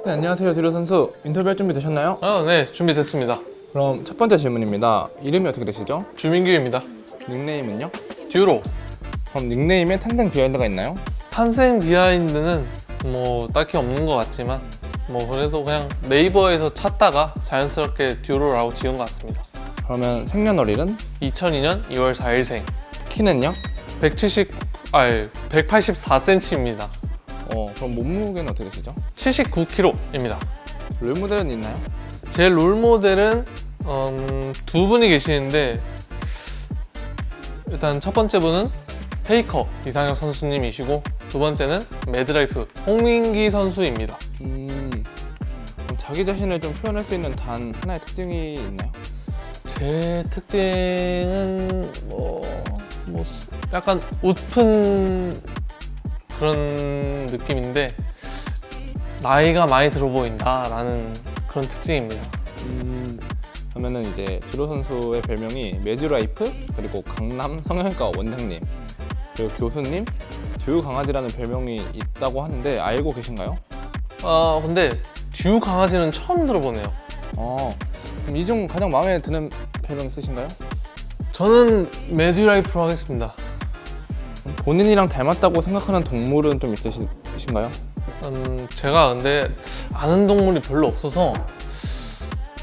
네, 안녕하세요. 듀로 선수. 인터뷰할 준비 되셨나요? 네, 준비됐습니다. 그럼 첫 번째 질문입니다. 이름이 어떻게 되시죠? 주민규입니다. 닉네임은요? 듀로. 그럼 닉네임에 탄생 비하인드가 있나요? 탄생 비하인드는 뭐 딱히 없는 것 같지만 뭐 그래도 그냥 네이버에서 찾다가 자연스럽게 듀로라고 지은 것 같습니다. 그러면 생년월일은? 2002년 2월 4일생. 키는요? 184cm입니다. 그럼 몸무게는 어떻게 되시죠? 79kg입니다. 롤모델은 있나요? 제 롤모델은 두 분이 계시는데 일단 첫 번째 분은 페이커 이상혁 선수님이시고 두 번째는 매드라이프 홍민기 선수입니다. 그럼 자기 자신을 좀 표현할 수 있는 단 하나의 특징이 있나요? 제 특징은 뭐 약간 웃픈 그런 느낌인데 나이가 많이 들어 보인다라는 그런 특징입니다. 그러면은 이제 듀로 선수의 별명이 매드라이프, 그리고 강남 성형외과 원장님, 그리고 교수님, 듀 강아지라는 별명이 있다고 하는데 알고 계신가요? 근데 듀 강아지는 처음 들어보네요. 그럼 이 중 가장 마음에 드는 별명 있으신가요? 저는 매드라이프로 하겠습니다. 본인이랑 닮았다고 생각하는 동물은 좀 있으신가요? 제가 근데 아는 동물이 별로 없어서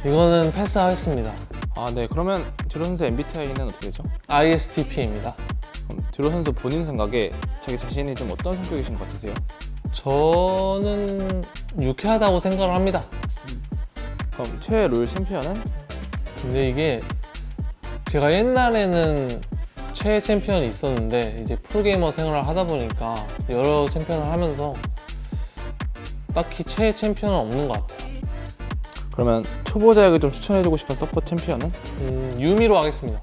이거는 패스하겠습니다. 네. 그러면 듀로 선수 MBTI는 어떻게 되죠? ISTP입니다. 그럼 듀로 선수 본인 생각에 자기 자신이 좀 어떤 성격이신 것 같으세요? 저는 유쾌하다고 생각을 합니다. 그럼 최애 롤 챔피언은? 근데 이게 제가 옛날에는 최애 챔피언이 있었는데 이제 프로게이머 생활을 하다 보니까 여러 챔피언을 하면서 딱히 최애 챔피언은 없는 것 같아요. 그러면 초보자에게 좀 추천해주고 싶은 서포 챔피언은? 유미로 하겠습니다.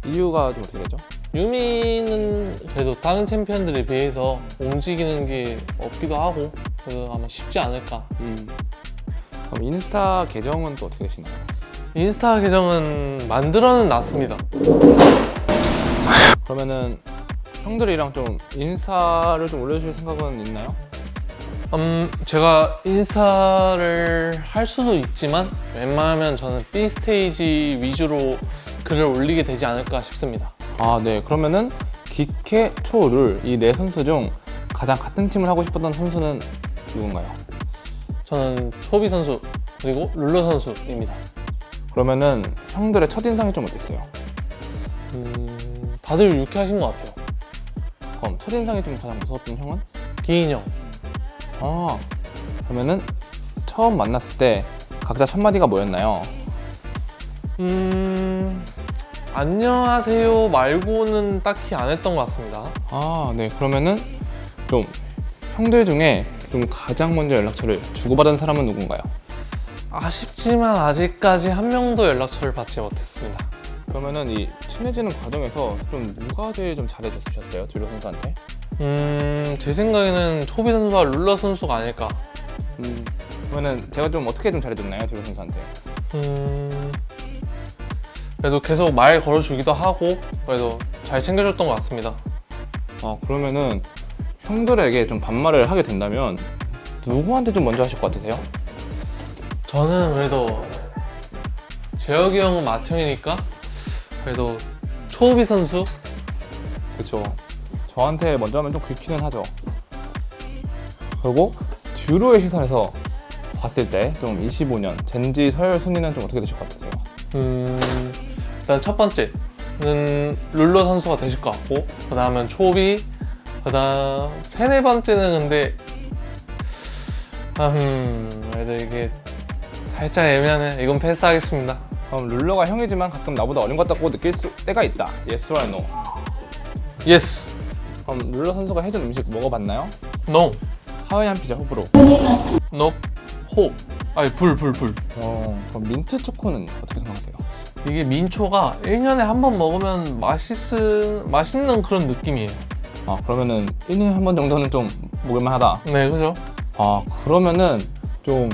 이유가 좀 어떻게 되죠? 유미는 그래도 다른 챔피언들에 비해서 움직이는 게 없기도 하고 그래서 아마 쉽지 않을까. 그럼 인스타 계정은 또 어떻게 되시나요? 인스타 계정은 만들어는 놨습니다. 그러면은 형들이랑 좀 인스타를 좀 올려주실 생각은 있나요? 제가 인스타를 할 수도 있지만 웬만하면 저는 B스테이지 위주로 글을 올리게 되지 않을까 싶습니다. 네. 그러면은 기캐, 초, 룰 이 네 선수 중 가장 같은 팀을 하고 싶었던 선수는 누군가요? 저는 초비 선수 그리고 룰러 선수입니다. 그러면은 형들의 첫인상이 좀 어땠어요? 다들 유쾌하신 것 같아요. 그럼 첫인상이 좀 가장 무서웠던 형은? 기인형. 그러면은 처음 만났을 때 각자 첫 마디가 뭐였나요? 안녕하세요 말고는 딱히 안 했던 것 같습니다. 네. 그러면은 좀 형들 중에 좀 가장 먼저 연락처를 주고받은 사람은 누군가요? 아쉽지만 아직까지 한 명도 연락처를 받지 못했습니다. 그러면은 이 친해지는 과정에서 좀 누가 제일 좀 잘해주셨어요? 듀로 선수한테? 제 생각에는 초비 선수와 룰러 선수가 아닐까. 그러면은 제가 좀 어떻게 좀 잘해줬나요? 듀로 선수한테? 그래도 계속 말 걸어주기도 하고 그래도 잘 챙겨줬던 것 같습니다. 그러면은 형들에게 좀 반말을 하게 된다면 누구한테 좀 먼저 하실 것 같으세요? 저는 그래도 재혁이 형은 맏형이니까 그래도 초비 선수? 그쵸. 저한테 먼저 하면 좀 긁히는 하죠. 그리고 듀로의 시선에서 봤을 때 좀 25년 젠지 서열 순위는 좀 어떻게 되실 것 같으세요? 일단 첫 번째는 룰러 선수가 되실 것 같고 그 다음은 초비, 그 다음 세네 번째는 근데 그래도 이게 살짝 애매하네. 이건 패스하겠습니다. 그럼 룰러가 형이지만 가끔 나보다 어린 것 같다고 느낄 때가 있다. Yes or no? 예스. 그럼 룰러 선수가 해준 음식 먹어봤나요? 노. 하와이안 피자 호불호. 노. 호. 아니 불. 그럼 민트 초코는 어떻게 생각하세요? 이게 민초가 1년에 한 번 먹으면 맛있는 그런 느낌이에요. 그러면은 1년에 한 번 정도는 좀 먹을만 하다. 네, 그죠? 그러면은 좀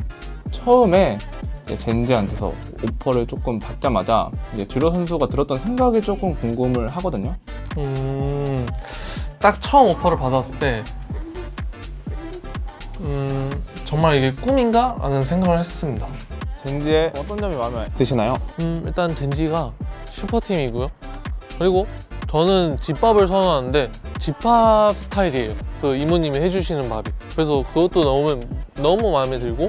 처음에 이제 젠지한테서 오퍼를 조금 받자마자 이제 듀로 선수가 들었던 생각이 조금 궁금을 하거든요. 딱 처음 오퍼를 받았을 때 정말 이게 꿈인가? 라는 생각을 했습니다. 젠지의 어떤 점이 마음에 드시나요? 일단 젠지가 슈퍼팀이고요. 그리고 저는 집밥을 선호하는데 집밥 스타일이에요. 그 이모님이 해주시는 밥이. 그래서 그것도 너무 마음에 들고,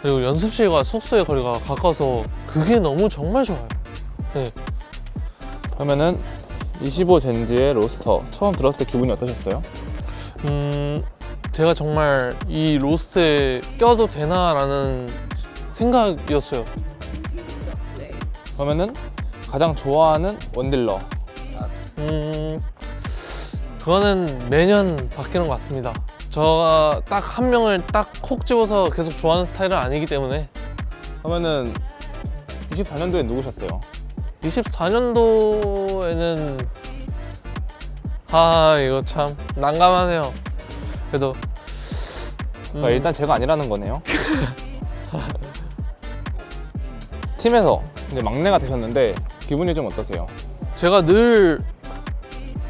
그리고 연습실과 숙소의 거리가 가까워서 그게 너무 정말 좋아요. 네. 그러면은 25 젠지의 로스터 처음 들었을 때 기분이 어떠셨어요? 제가 정말 이 로스트에 껴도 되나라는 생각이었어요. 그러면은 가장 좋아하는 원딜러. 그거는 매년 바뀌는 것 같습니다. 제가 딱 한 명을 딱 콕 집어서 계속 좋아하는 스타일은 아니기 때문에. 그러면은 24년도에 누구셨어요? 24년도에는 이거 참 난감하네요. 그래도 그러니까 일단 제가 아니라는 거네요. 팀에서 이제 막내가 되셨는데 기분이 좀 어떠세요? 제가 늘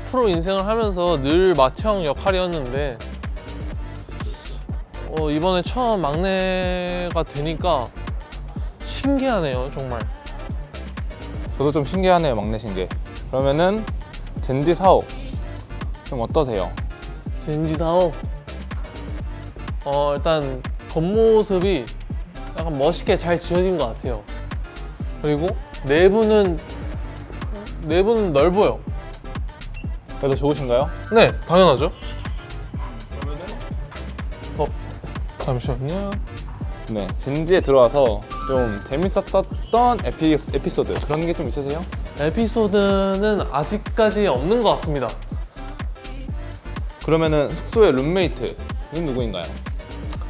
프로 인생을 하면서 늘 맏형 역할이었는데 이번에 처음 막내가 되니까 신기하네요, 정말. 저도 좀 신기하네요, 막내신 게. 그러면은 젠지 사옥 좀 어떠세요? 젠지다오. 일단 겉모습이 약간 멋있게 잘 지어진 것 같아요. 그리고 내부는 넓어요. 그래도 좋으신가요? 네, 당연하죠. 잠시만요. 네, 젠지에 들어와서 좀 재밌었던 에피소드 그런 게 좀 있으세요? 에피소드는 아직까지 없는 것 같습니다. 그러면은 숙소의 룸메이트는 누구인가요?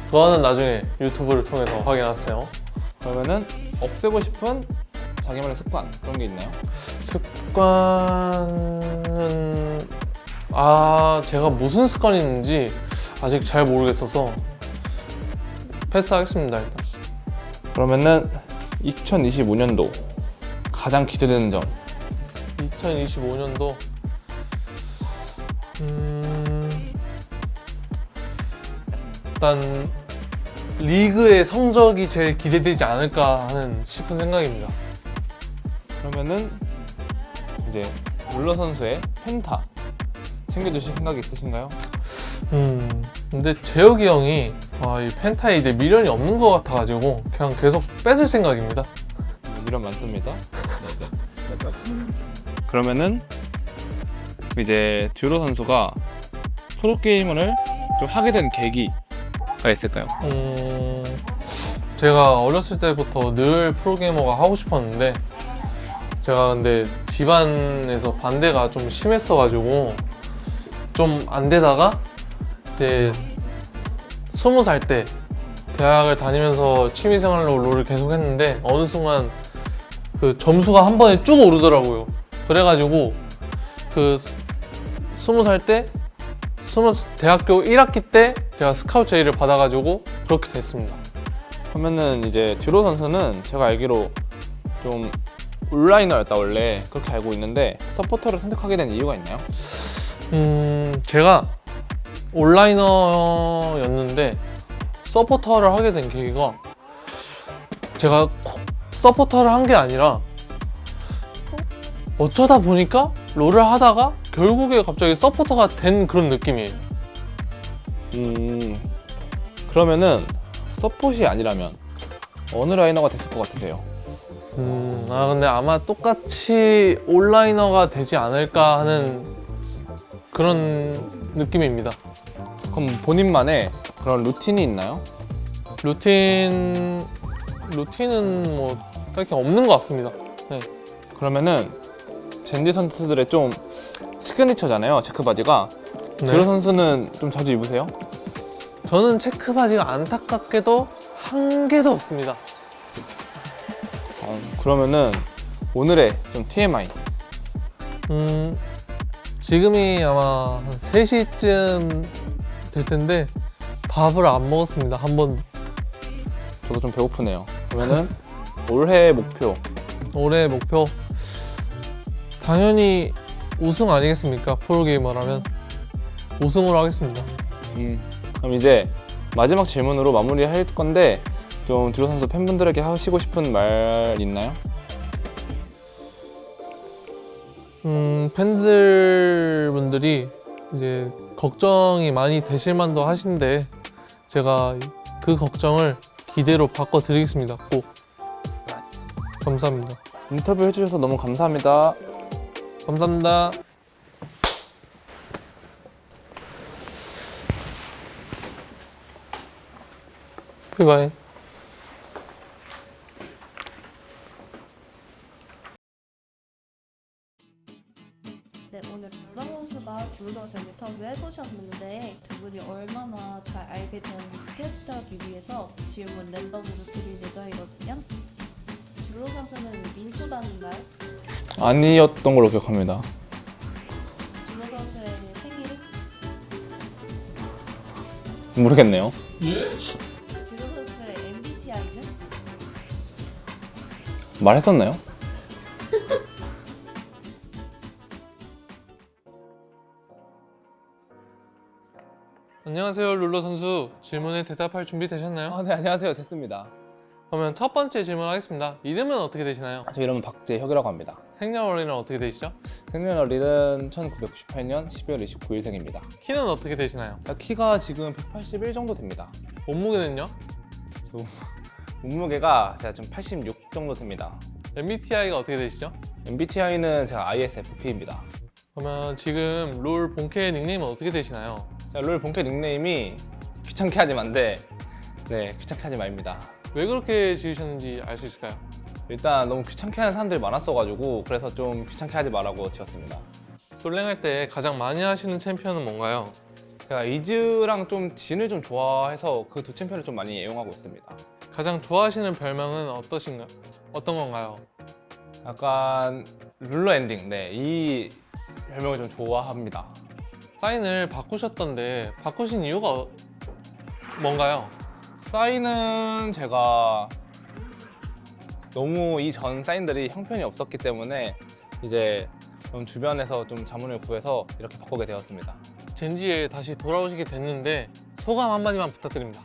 그거는 나중에 유튜브를 통해서 확인하세요. 그러면은 없애고 싶은 자기만의 습관 그런 게 있나요? 습관은 제가 무슨 습관이 있는지 아직 잘 모르겠어서 패스하겠습니다. 일단. 그러면은 2025년도 가장 기대되는 점. 2025년도 일단 리그의 성적이 제일 기대되지 않을까 하는 싶은 생각입니다. 그러면은 이제 룰러 선수의 펜타 챙겨주실 생각이 있으신가요? 근데 재혁이 형이 이 펜타에 이제 미련이 없는 것 같아가지고 그냥 계속 뺏을 생각입니다. 미련 많습니다. 그러면은 이제 듀로 선수가 프로게이머를 좀 하게 된 계기가 있을까요? 제가 어렸을 때부터 늘 프로게이머가 하고 싶었는데 제가 근데 집안에서 반대가 좀 심했어가지고 좀 안 되다가 이제 20살 때 대학을 다니면서 취미생활로 롤을 계속 했는데 어느 순간 그 점수가 한 번에 쭉 오르더라고요. 그래가지고 그 20살 때 대학교 1학기 때 제가 스카우트 제의를 받아가지고 그렇게 됐습니다. 그러면은 이제 듀로 선수는 제가 알기로 좀 온라이너였다 원래 그렇게 알고 있는데 서포터를 선택하게 된 이유가 있나요? 제가 온라이너였는데 서포터를 하게 된 계기가 제가 서포터를 한 게 아니라 어쩌다 보니까 롤을 하다가 결국에 갑자기 서포터가 된 그런 느낌이에요. 그러면은 서폿이 아니라면 어느 라이너가 됐을 것 같으세요? 근데 아마 똑같이 온라이너가 되지 않을까 하는 그런 느낌입니다. 그럼 본인만의 그런 루틴이 있나요? 루틴은 뭐 딱히 없는 것 같습니다. 네. 그러면은 젠지 선수들의 좀 시그니처잖아요, 체크 바지가. 네. 듀로 선수는 좀 자주 입으세요? 저는 체크 바지가 안타깝게도 한 개도 없습니다. 그러면은 오늘의 좀 TMI. 지금이 아마 한 3시쯤 될 텐데 밥을 안 먹었습니다. 한 번도. 저도 좀 배고프네요. 그러면은 올해 목표. 올해 목표 당연히 우승 아니겠습니까? 프로게이머라면 우승으로 하겠습니다. 그럼 이제 마지막 질문으로 마무리할 건데 좀 드루 선수 팬분들에게 하시고 싶은 말 있나요? 팬들분들이 이제 걱정이 많이 되실 만도 하신데 제가 그 걱정을 기대로 바꿔드리겠습니다. 꼭. 감사합니다. 인터뷰 해주셔서 너무 감사합니다. 감사합니다. 바이바이. 네, 오늘 룰라 선수가 드루 선수의 인터뷰 해보셨는데 두 분이 얼마나 잘 알게 된 스케스트하기 위해서 질문 랜덤으로 드릴 예정이거든요. 드루 선수는 민초단인가요? 아니었던 걸로 기억합니다. 드루 선수의 생일은? 모르겠네요. 예? 드루 선수의 MBTI는? 말했었나요? 안녕하세요, 룰러 선수. 질문에 대답할 준비 되셨나요? 네, 안녕하세요. 됐습니다. 그러면 첫 번째 질문 하겠습니다. 이름은 어떻게 되시나요? 저 이름은 박재혁이라고 합니다. 생년월일은 어떻게 되시죠? 생년월일은 1998년 12월 29일생입니다. 키는 어떻게 되시나요? 키가 지금 181 정도 됩니다. 몸무게는요? 몸무게가 제가 지금 86 정도 됩니다. MBTI가 어떻게 되시죠? MBTI는 제가 ISFP입니다. 그러면 지금 롤 본캐 닉네임은 어떻게 되시나요? 제가 롤 본캐 닉네임이 귀찮게 하지 만데 귀찮게 하지 마입니다. 왜 그렇게 지으셨는지 알 수 있을까요? 일단 너무 귀찮게 하는 사람들이 많았어가지고 그래서 좀 귀찮게 하지 말라고 지었습니다. 솔랭할 때 가장 많이 하시는 챔피언은 뭔가요? 제가 이즈랑 좀 진을 좀 좋아해서 그 두 챔피언을 좀 많이 애용하고 있습니다. 가장 좋아하시는 별명은 어떤 건가요? 약간 룰러 엔딩, 이 별명을 좀 좋아합니다. 사인을 바꾸셨던데 바꾸신 이유가 뭔가요? 사인은 제가 너무 이전 사인들이 형편이 없었기 때문에 이제 좀 주변에서 좀 자문을 구해서 이렇게 바꾸게 되었습니다. 젠지에 다시 돌아오시게 됐는데 소감 한마디만 부탁드립니다.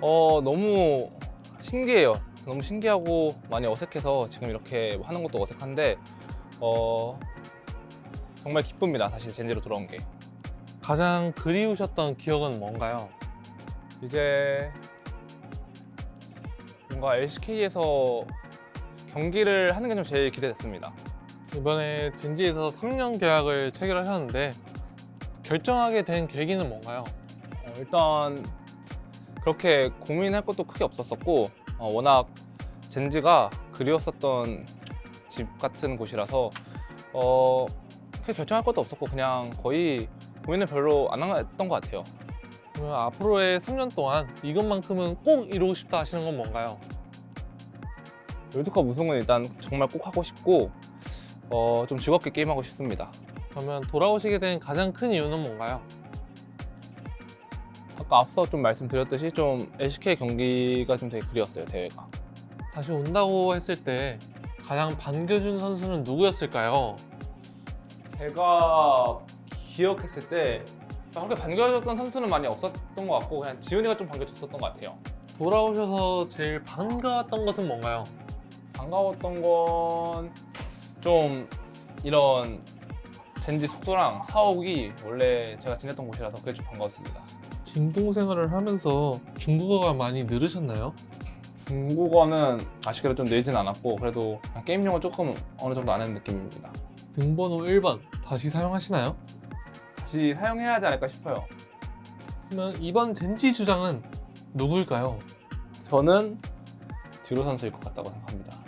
너무 신기해요. 너무 신기하고 많이 어색해서 지금 이렇게 하는 것도 어색한데 정말 기쁩니다. 다시 젠지로 돌아온 게. 가장 그리우셨던 기억은 뭔가요? 이제 뭔가 LCK에서 경기를 하는 게 좀 제일 기대됐습니다. 이번에 젠지에서 3년 계약을 체결하셨는데 결정하게 된 계기는 뭔가요? 일단 그렇게 고민할 것도 크게 없었었고 워낙 젠지가 그리웠었던 집 같은 곳이라서 크게 결정할 것도 없었고 그냥 거의 고민을 별로 안 했던 것 같아요. 그러면 앞으로의 3년 동안 이것만큼은 꼭 이루고 싶다 하시는 건 뭔가요? 월드컵 우승은 일단 정말 꼭 하고 싶고 좀 즐겁게 게임하고 싶습니다. 그러면 돌아오시게 된 가장 큰 이유는 뭔가요? 아까 앞서 좀 말씀드렸듯이 좀 LCK 경기가 좀 되게 그리웠어요, 대회가. 다시 온다고 했을 때 가장 반겨준 선수는 누구였을까요? 제가 기억했을 때 그렇게 반겨줬던 선수는 많이 없었던 것 같고 그냥 지훈이가 좀 반겨줬었던 것 같아요. 돌아오셔서 제일 반가웠던 것은 뭔가요? 반가웠던 건 좀 이런 젠지 숙소랑 사옥이 원래 제가 지냈던 곳이라서 그게 좀 반가웠습니다. 진공 생활을 하면서 중국어가 많이 늘으셨나요? 중국어는 아쉽게도 좀 늘진 않았고 그래도 그냥 게임용어 조금 어느 정도 아는 느낌입니다. 등번호 1번 다시 사용하시나요? 다시 사용해야 하지 않을까 싶어요. 그러면 이번 젠지 주장은 누구일까요? 저는 드루 선수일 것 같다고 생각합니다.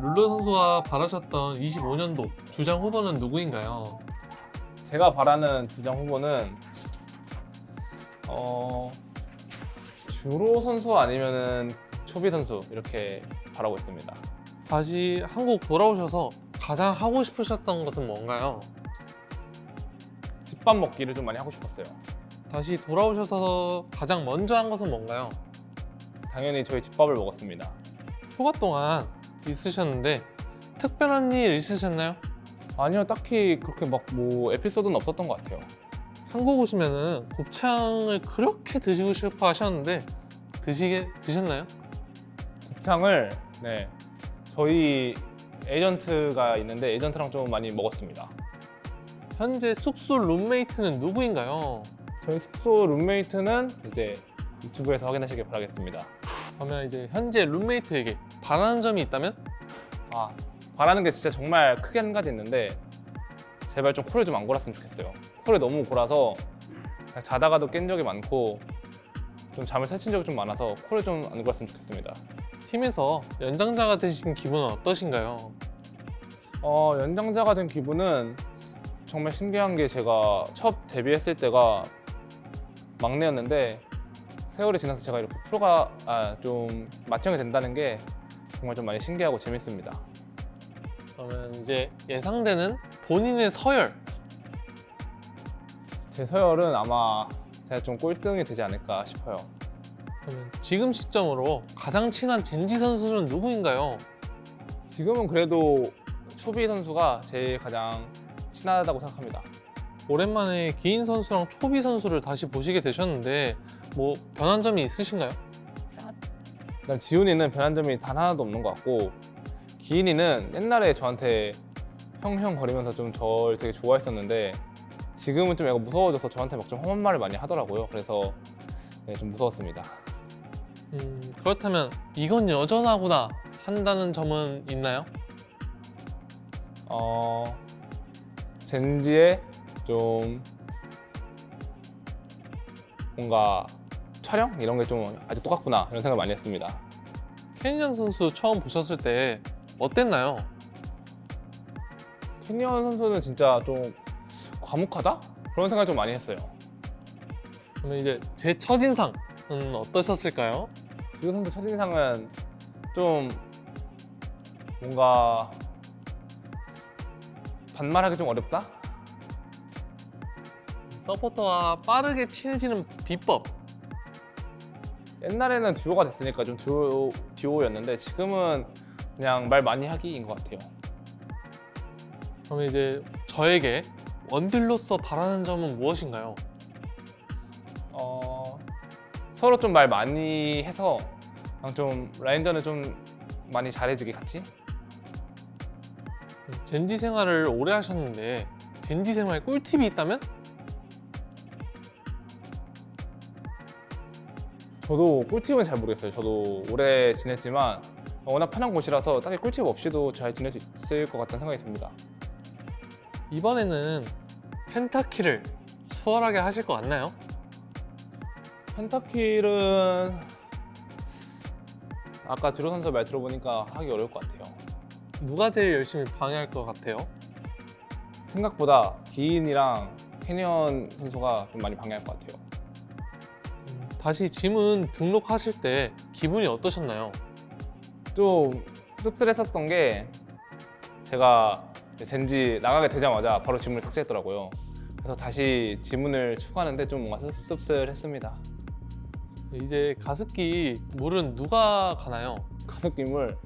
룰러 선수가 바라셨던 25년도 주장 후보는 누구인가요? 제가 바라는 주장 후보는 주로 선수 아니면은 초비 선수 이렇게 바라고 있습니다. 다시 한국 돌아오셔서 가장 하고 싶으셨던 것은 뭔가요? 집밥 먹기를 좀 많이 하고 싶었어요. 다시 돌아오셔서 가장 먼저 한 것은 뭔가요? 당연히 저희 집밥을 먹었습니다. 휴가 동안 있으셨는데 특별한 일 있으셨나요? 아니요, 딱히 그렇게 막 뭐 에피소드는 없었던 것 같아요. 한국 오시면은 곱창을 그렇게 드시고 싶어 하셨는데 드셨나요? 곱창을 네 저희 에이전트가 있는데 에이전트랑 좀 많이 먹었습니다. 현재 숙소 룸메이트는 누구인가요? 저희 숙소 룸메이트는 이제 유튜브에서 확인하시길 바라겠습니다. 그러면 이제 현재 룸메이트에게 바라는 점이 있다면? 아, 바라는 게 진짜 정말 크게 한 가지 있는데 제발 좀 코를 좀 안 골았으면 좋겠어요. 코를 너무 골아서 그냥 자다가도 깬 적이 많고 좀 잠을 설친 적이 좀 많아서 코를 좀 안 골았으면 좋겠습니다. 팀에서 연장자가 되신 기분은 어떠신가요? 연장자가 된 기분은 정말 신기한 게 제가 첫 데뷔했을 때가 막내였는데 세월이 지나서 제가 이렇게 프로가 좀 맏형이 된다는 게 정말 좀 많이 신기하고 재밌습니다. 그러면 이제 예상되는 본인의 서열. 제 서열은 아마 제가 좀 꼴등이 되지 않을까 싶어요. 그러면 지금 시점으로 가장 친한 젠지 선수는 누구인가요? 지금은 그래도 초비 선수가 제일 가장 친하다고 생각합니다. 오랜만에 기인 선수랑 초비 선수를 다시 보시게 되셨는데 뭐 변한 점이 있으신가요? 일단 지훈이는 변한 점이 단 하나도 없는 것 같고 기인이는 옛날에 저한테 형 거리면서 좀 절 되게 좋아했었는데 지금은 좀 애가 무서워져서 저한테 막 좀 험한 말을 많이 하더라고요. 그래서 네, 좀 무서웠습니다. 그렇다면 이건 여전하구나 한다는 점은 있나요? 젠지의 좀 뭔가 촬영 이런 게 좀 아주 똑같구나 이런 생각을 많이 했습니다. 캐니언 선수 처음 보셨을 때 어땠나요? 캐니언 선수는 진짜 좀 과묵하다? 그런 생각 좀 많이 했어요. 그러면 이제 제 첫인상은 어떠셨을까요? 지우 선수 첫인상은 좀 뭔가 반말하기 좀 어렵다? 서포터와 빠르게 친해지는 비법. 옛날에는 듀오가 됐으니까 좀 듀오였는데 지금은 그냥 말 많이 하기인 것 같아요. 그러면 이제 저에게 원딜로서 바라는 점은 무엇인가요? 서로 좀 말 많이 해서 그냥 좀 라인전을 좀 많이 잘해주기 같이? 젠지 생활을 오래 하셨는데 젠지 생활 꿀팁이 있다면? 저도 꿀팁은 잘 모르겠어요. 저도 오래 지냈지만 워낙 편한 곳이라서 딱히 꿀팁 없이도 잘 지낼 수 있을 것 같다는 생각이 듭니다. 이번에는 펜타킬을 수월하게 하실 것 같나요? 펜타킬은 아까 드로 선수 말 들어보니까 하기 어려울 것 같아요. 누가 제일 열심히 방해할 것 같아요? 생각보다 기인이랑 캐니언 선수가 좀 많이 방해할 것 같아요. 다시 짐은 등록하실 때 기분이 어떠셨나요? 좀 씁쓸했었던 게 제가 젠지 나가게 되자마자 바로 지문을 삭제했더라고요. 그래서 다시 지문을 추가하는데 좀 뭔가 씁쓸했습니다. 이제 가습기 물은 누가 가나요? 가습기물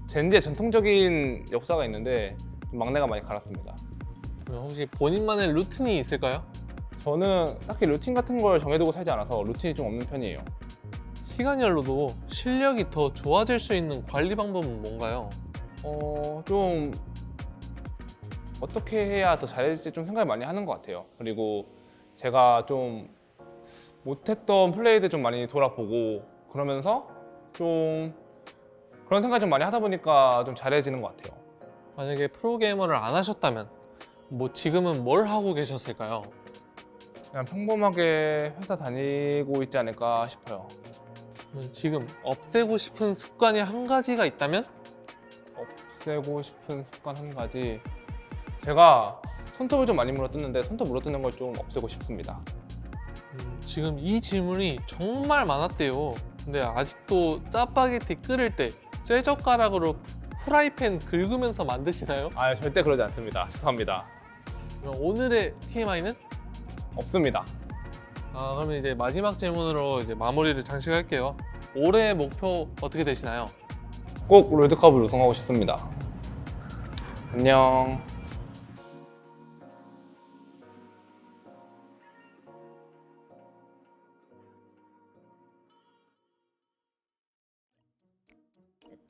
젠지의 전통적인 역사가 있는데 막내가 많이 갈았습니다. 그럼 혹시 본인만의 루틴이 있을까요? 저는 딱히 루틴 같은 걸 정해두고 살지 않아서 루틴이 좀 없는 편이에요. 시간열로도 실력이 더 좋아질 수 있는 관리 방법은 뭔가요? 좀 어떻게 해야 더 잘해질지 좀 생각을 많이 하는 것 같아요. 그리고 제가 좀 못했던 플레이들 좀 많이 돌아보고 그러면서 좀 그런 생각 좀 많이 하다 보니까 좀 잘해지는 것 같아요. 만약에 프로게이머를 안 하셨다면 뭐 지금은 뭘 하고 계셨을까요? 그냥 평범하게 회사 다니고 있지 않을까 싶어요. 그러면 지금 없애고 싶은 습관이 한 가지가 있다면? 없애고 싶은 습관 한 가지. 제가 손톱을 좀 많이 물어뜯는데 손톱 물어뜯는 걸 좀 없애고 싶습니다. 지금 이 질문이 정말 많았대요. 근데 아직도 짜파게티 끓일 때 쇠젓가락으로 후라이팬 긁으면서 만드시나요? 아 절대 그러지 않습니다. 죄송합니다. 그럼 오늘의 TMI는? 없습니다. 그러면 이제 마지막 질문으로 이제 마무리를 장식할게요. 올해 목표 어떻게 되시나요? 꼭 롤드컵을 우승하고 싶습니다. 안녕.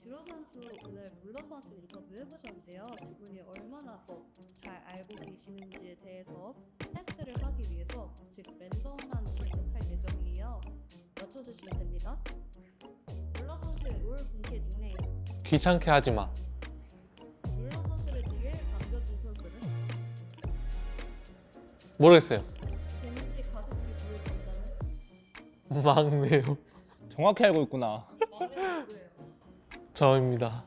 드로 선수 오늘 룰러 선수 인터뷰 해보셨는데요. 두 분이 얼마나 더 잘 알고 계시는지에 대해서 테스트를 하기 위해서 지금 랜덤한 질문 할 예정이에요. 맞춰주시면 됩니다. 룰러 선수의 롤 공개 닉네임. 귀찮게 하지 마. 룰러 선수를 제일 반겨준 선수는 모르겠어요. 벤치 가습기 물 담당은 막내요. 정확히 알고 있구나. 막내 누구예요? 저입니다.